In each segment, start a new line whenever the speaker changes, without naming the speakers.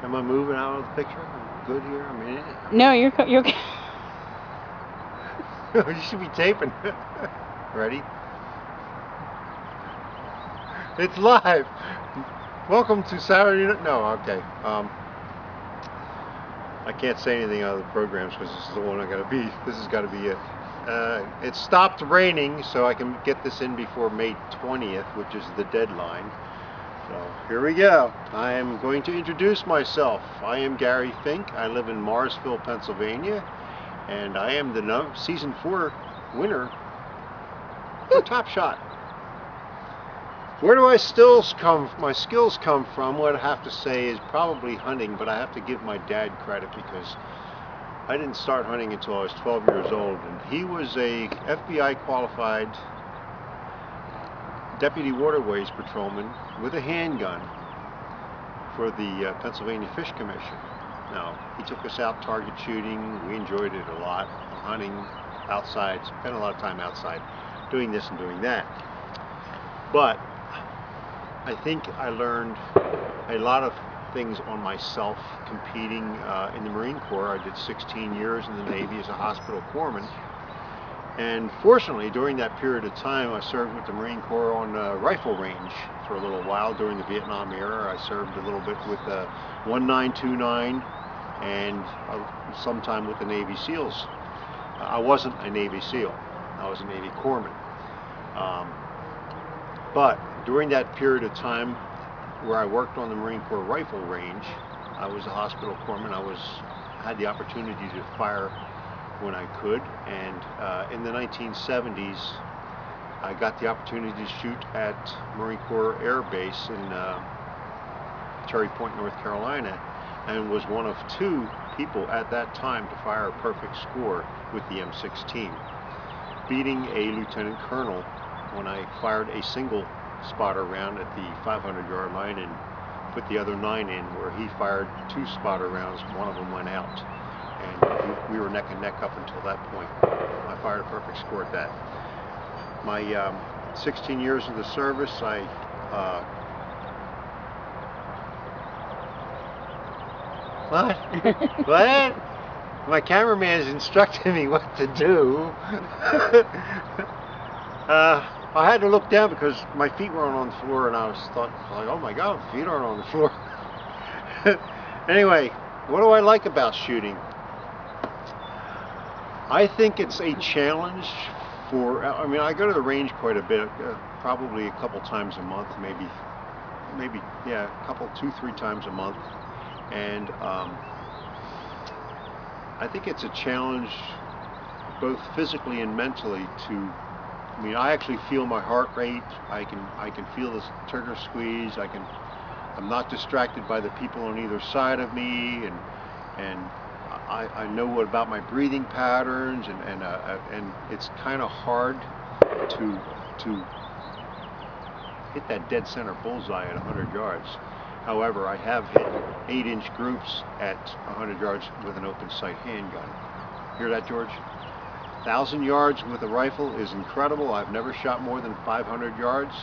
Am I moving out of the picture? I'm good here. I mean,
No, you're.
you should be taping. Ready? It's live. Welcome to Saturday Night. No, okay. I can't say anything out of the programs because this is the one I gotta be. This has got to be it. It stopped raining, so I can get this in before May 20th, which is the deadline. So here we go. I am going to introduce myself. I am Gary Fink. I live in Morrisville, Pennsylvania, and I am the season 4 winner for Top Shot. Where do my skills come from? What I have to say is probably hunting, but I have to give my dad credit because I didn't start hunting until I was 12 years old, and he was a FBI qualified deputy waterways patrolman with a handgun for the Pennsylvania Fish Commission. Now, he took us out target shooting. We enjoyed it a lot. Hunting outside, spent a lot of time outside doing this and doing that. But I think I learned a lot of things on myself competing in the Marine Corps. I did 16 years in the Navy as a hospital corpsman. And fortunately, during that period of time, I served with the Marine Corps on a rifle range for a little while during the Vietnam era. I served a little bit with 1929 and sometime with the Navy SEALs. I wasn't a Navy SEAL. I was a Navy corpsman. But during that period of time where I worked on the Marine Corps rifle range, I was a hospital corpsman. I had the opportunity to fire when I could, and in the 1970s, I got the opportunity to shoot at Marine Corps Air Base in Cherry Point, North Carolina, and was one of 2 people at that time to fire a perfect score with the M16, beating a lieutenant colonel when I fired a single spotter round at the 500-yard line and put the other 9 in, where he fired 2 spotter rounds. One of them went out, and we were neck and neck up until that point. I fired a perfect score at that. My 16 years of the service, what? What? My cameraman is instructing me what to do. I had to look down because my feet weren't on the floor, and I was like, oh my God, my feet aren't on the floor. Anyway, what do I like about shooting? I think it's a challenge I go to the range quite a bit, probably a couple times a month, maybe, yeah, a couple, 2-3 times a month. And I think it's a challenge both physically and mentally I actually feel my heart rate. I can feel the trigger squeeze. I'm not distracted by the people on either side of me, and I know about my breathing patterns, and it's kind of hard to hit that dead center bullseye at 100 yards. However, I have hit 8-inch groups at 100 yards with an open sight handgun. Hear that, George? 1,000 yards with a rifle is incredible. I've never shot more than 500 yards,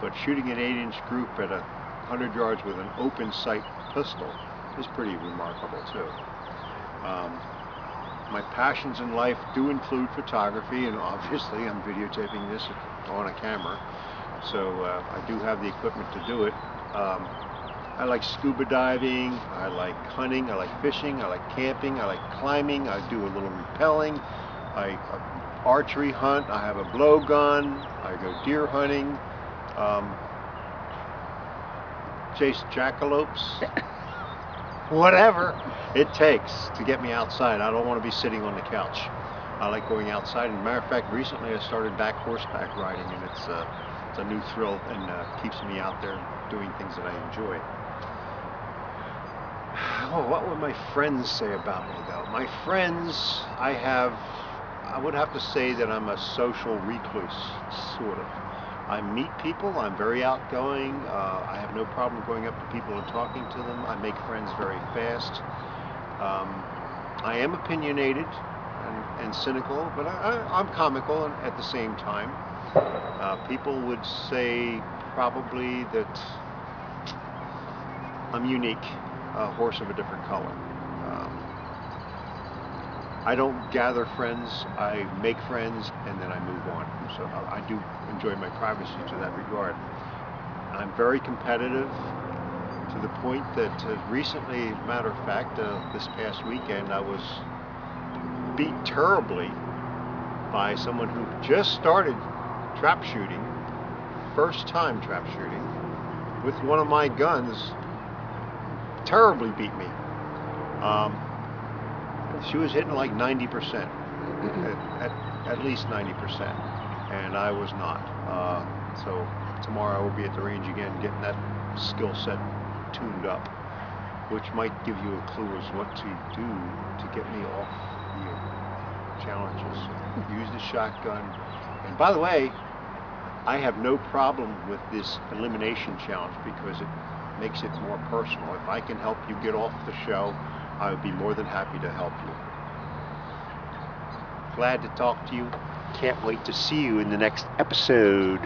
but shooting an 8-inch group at 100 yards with an open sight pistol is pretty remarkable too. My passions in life do include photography, and obviously I'm videotaping this on a camera, so I do have the equipment to do it. I like scuba diving, I like hunting, I like fishing, I like camping, I like climbing, I do a little rappelling. I archery hunt, I have a blowgun, I go deer hunting, chase jackalopes, whatever it takes to get me outside. I don't want to be sitting on the couch. I like going outside, and matter of fact, recently I started back horseback riding, and it's a new thrill, and keeps me out there doing things that I enjoy. Oh, what would my friends say about me, though? My friends, I would have to say that I'm a social recluse, sort of. I meet people, I'm very outgoing, I have no problem going up to people and talking to them. I make friends very fast. I am opinionated and cynical, but I'm comical at the same time. People would say probably that I'm unique. a horse of a different color. I don't gather friends, I make friends, and then I move on. So I do enjoy my privacy to that regard. I'm very competitive to the point that recently, matter of fact, this past weekend, I was beat terribly by someone who just started trap shooting, first time trap shooting, with one of my guns. Terribly beat me. She was hitting like 90%, at least 90%, and I was not. So tomorrow I will be at the range again, getting that skill set tuned up, which might give you a clue as what to do to get me off the challenges. Use the shotgun. And by the way, I have no problem with this elimination challenge because it makes it more personal. If I can help you get off the show, I would be more than happy to help you. Glad to talk to you. Can't wait to see you in the next episode.